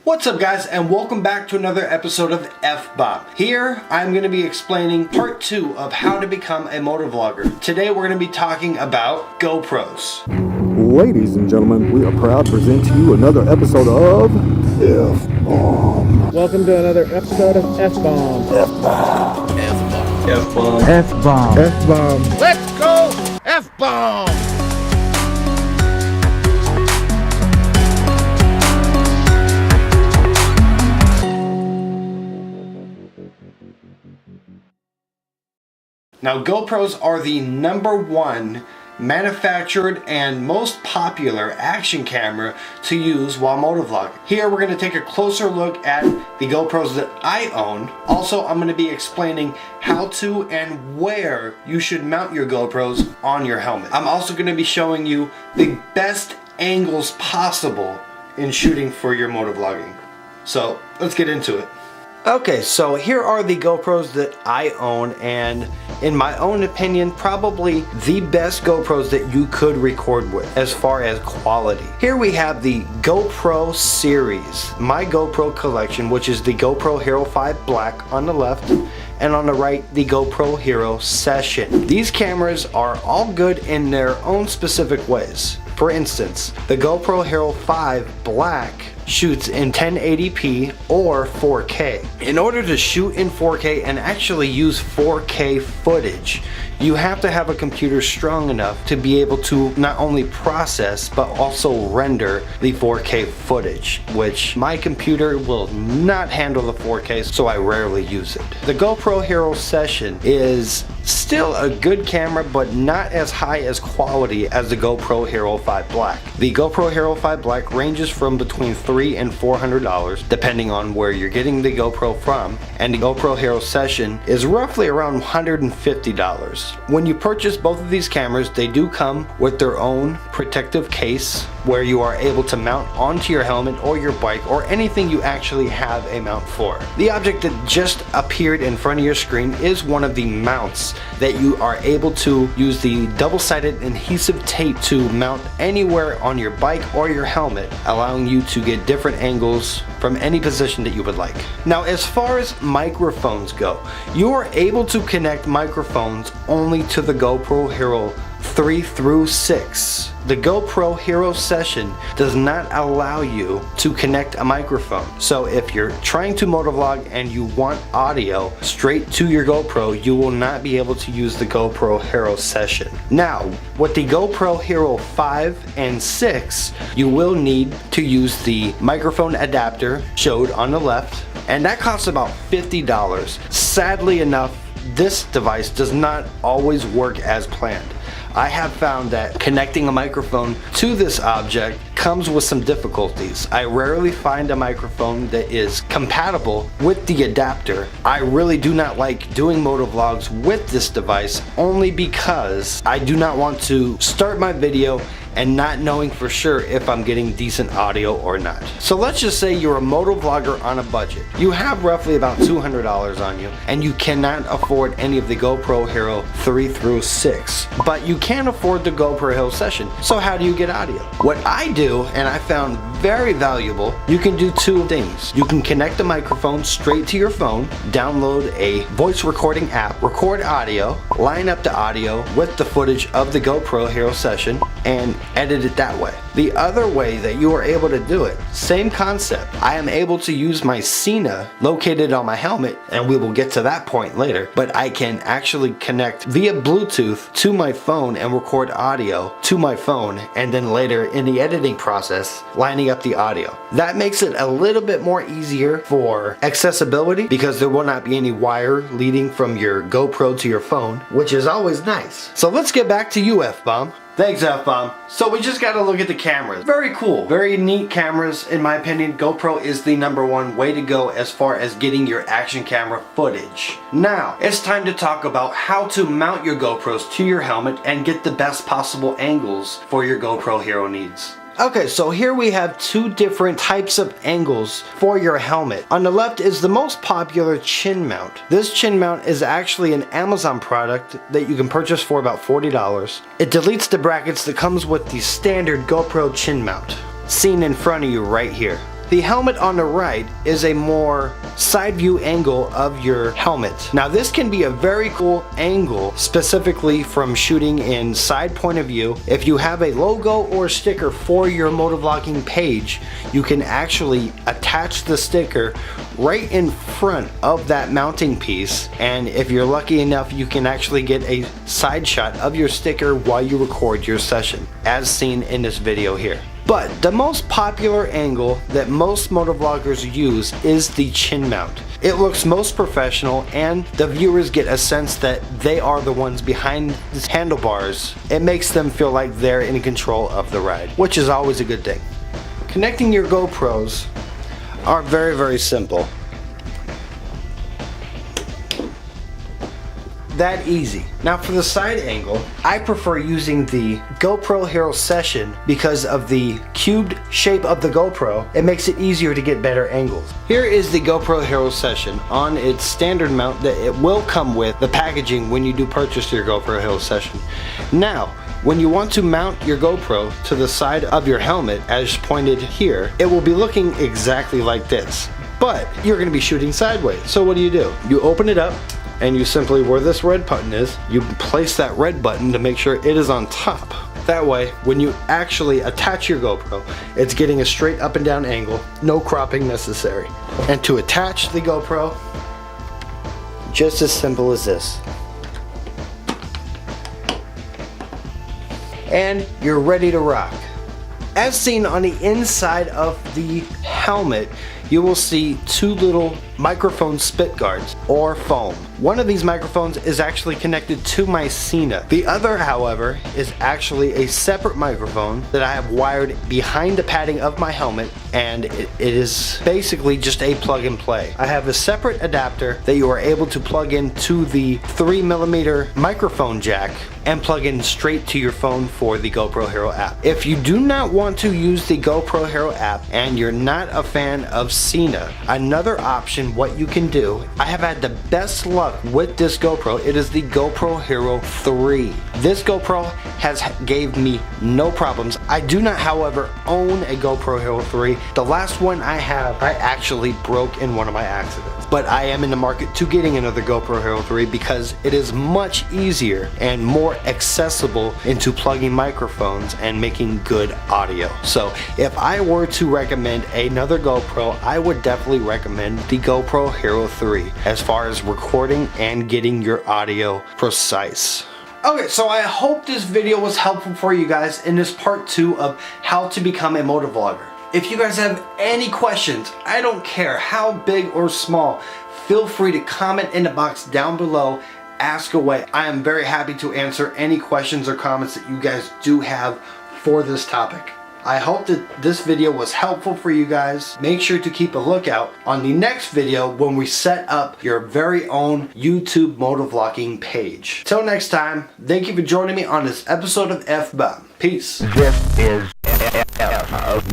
What's up guys, and welcome back to another episode of F-Bomb. Here I'm going to be explaining part 2 of how to become a motovlogger. Today we're going to be talking about GoPros. Ladies and gentlemen, we are proud to present to you another episode of F-Bomb. Welcome to another episode of F-Bomb. F-Bomb. F-Bomb. F-Bomb. F-Bomb. Let's go F-Bomb! Now GoPros are the #1 manufactured and most popular action camera to use while motovlogging. Here we're going to take a closer look at the GoPros that I own. Also, I'm going to be explaining how to and where you should mount your GoPros on your helmet. I'm also going to be showing you the best angles possible in shooting for your motovlogging. So let's get into it. Okay, so here are the GoPros that I own, and in my own opinion, probably the best GoPros that you could record with as far as quality. Here we have the GoPro series, my GoPro collection, which is the GoPro Hero 5 Black on the left, and on the right, the GoPro Hero Session. These cameras are all good in their own specific ways. For instance, the GoPro Hero 5 Black shoots in 1080p or 4K. In order to shoot in 4K and actually use 4K footage, you have to have a computer strong enough to be able to not only process but also render the 4K footage, which my computer will not handle the 4K, so I rarely use it. The GoPro Hero Session is still a good camera, but not as high as quality as the GoPro Hero 5 Black. The GoPro Hero 5 Black ranges from between $300 and $400 depending on where you're getting the GoPro from, and the GoPro Hero Session is roughly around $150. When you purchase both of these cameras, they do come with their own protective case where you are able to mount onto your helmet or your bike or anything you actually have a mount for. The object that just appeared in front of your screen is one of the mounts that you are able to use the double-sided adhesive tape to mount anywhere on your bike or your helmet, allowing you to get different angles from any position that you would like. Now, as far as microphones go, you are able to connect microphones only to the GoPro Hero 3 through 6. The GoPro Hero Session does not allow you to connect a microphone. So if you're trying to motovlog and you want audio straight to your GoPro, you will not be able to use the GoPro Hero Session. Now, with the GoPro Hero 5 and 6, you will need to use the microphone adapter showed on the left, and that costs about $50. Sadly enough, this device does not always work as planned. I have found that connecting a microphone to this object comes with some difficulties. I rarely find a microphone that is compatible with the adapter. I really do not like doing motovlogs with this device, only because I do not want to start my video and not knowing for sure if I'm getting decent audio or not. So let's just say you're a motovlogger on a budget. You have roughly about $200 on you, and you cannot afford any of the GoPro Hero 3 through 6, but you can afford the GoPro Hero Session. So how do you get audio? What I do, and I found very valuable, you can do two things. You can connect the microphone straight to your phone, download a voice recording app, record audio, line up the audio with the footage of the GoPro Hero Session, and edit it that way. The other way that you are able to do it, same concept. I am able to use my Cena located on my helmet, and we will get to that point later, but I can actually connect via Bluetooth to my phone and record audio to my phone, and then later in the editing process, lining up the audio. That makes it a little bit more easier for accessibility because there will not be any wire leading from your GoPro to your phone, which is always nice. So let's get back to you, F-Bomb. Thanks, F-Bomb. So we just gotta look at the cameras. Very cool, very neat cameras in my opinion. GoPro is the #1 way to go as far as getting your action camera footage. Now, it's time to talk about how to mount your GoPros to your helmet and get the best possible angles for your GoPro Hero needs. Okay, so here we have two different types of angles for your helmet. On the left is the most popular chin mount. This chin mount is actually an Amazon product that you can purchase for about $40. It deletes the brackets that comes with the standard GoPro chin mount, seen in front of you right here. The helmet on the right is a more side view angle of your helmet. Now this can be a very cool angle, specifically from shooting in side point of view. If you have a logo or sticker for your motovlogging page, you can actually attach the sticker right in front of that mounting piece, and if you're lucky enough, you can actually get a side shot of your sticker while you record your session, as seen in this video here. But the most popular angle that most motovloggers use is the chin mount. It looks most professional, and the viewers get a sense that they are the ones behind the handlebars. It makes them feel like they're in control of the ride, which is always a good thing. Connecting your GoPros are very, very simple. That easy. Now for the side angle, I prefer using the GoPro Hero Session because of the cubed shape of the GoPro. It makes it easier to get better angles. Here is the GoPro Hero Session on its standard mount that it will come with the packaging when you do purchase your GoPro Hero Session. Now, when you want to mount your GoPro to the side of your helmet, as pointed here, it will be looking exactly like this. But you're going to be shooting sideways. So what do? You open it up, and you simply, where this red button is, you place that red button to make sure it is on top. That way, when you actually attach your GoPro, it's getting a straight up and down angle, no cropping necessary. And to attach the GoPro, just as simple as this. And you're ready to rock. As seen on the inside of the helmet, you will see two little microphone spit guards or foam. One of these microphones is actually connected to my Sena. The other, however, is actually a separate microphone that I have wired behind the padding of my helmet, and it is basically just a plug and play. I have a separate adapter that you are able to plug into the 3mm microphone jack and plug in straight to your phone for the GoPro Hero app. If you do not want to use the GoPro Hero app and you're not a fan of Sena, another option, what you can do, I have had the best luck with this GoPro. It is the GoPro Hero 3. This GoPro has gave me no problems. I do not, however, own a GoPro Hero 3. The last one I have, I actually broke in one of my accidents. But I am in the market to getting another GoPro Hero 3 because it is much easier and more accessible into plugging microphones and making good audio. So if I were to recommend another GoPro, I would definitely recommend the GoPro Hero 3 as far as recording and getting your audio precise. Okay, so I hope this video was helpful for you guys in this part 2 of how to become a motovlogger. If you guys have any questions, I don't care how big or small, feel free to comment in the box down below. Ask away. I am very happy to answer any questions or comments that you guys do have for this topic. I hope that this video was helpful for you guys. Make sure to keep a lookout on the next video when we set up your very own YouTube motovlogging page. Till next time, thank you for joining me on this episode of F-Bomb. Peace. This is F-Bomb.